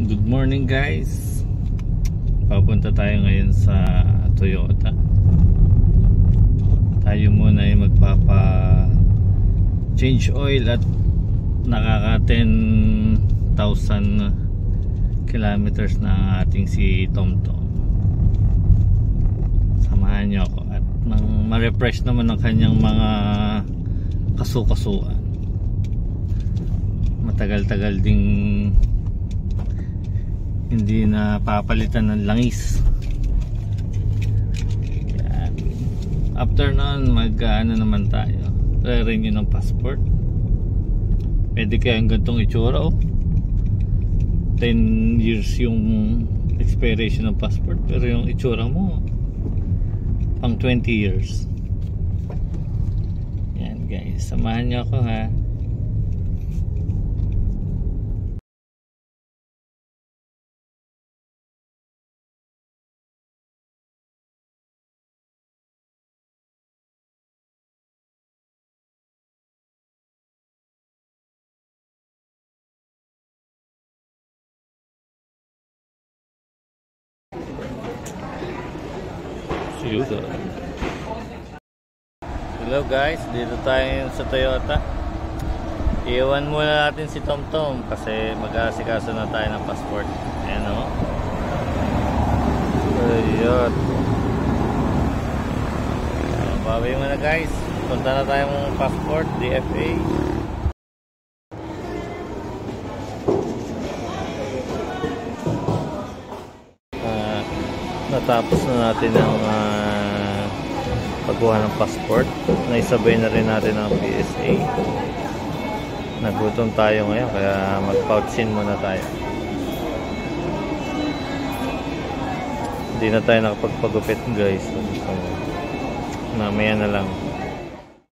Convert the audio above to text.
Good morning guys. Papunta tayo ngayon sa Toyota. Tayo muna ay magpapa change oil at nakaka 10,000 kilometers na ang ating si TomTom. Samahan niyo ako at nang ma-refresh naman ang kanyang mga kasukasuan. Matagal-tagal ding hindi na papalitan ng langis. Yan. After nun mag-ano naman tayo, re-renew ng passport. Pwede kaya ang gantong itsura 10 years yung expiration ng passport, pero yung itsura mo pang 20 years. Yan guys, samahan niyo ako ha. Hello guys, dito tayo sa Toyota. Iwan muna natin si TomTom kasi mag-aasikaso na tayo ng passport. Ayan o. Ayun. Bawi mo na guys. Punta na tayong passport, DFA. Natapos na natin ang pagkuha ng passport. Naisabay na rin natin ang PSA. Nagutom tayo ngayon kaya mag-pouchin muna tayo. Hindi na tayo nakapagpagupit guys. So, mamaya na lang.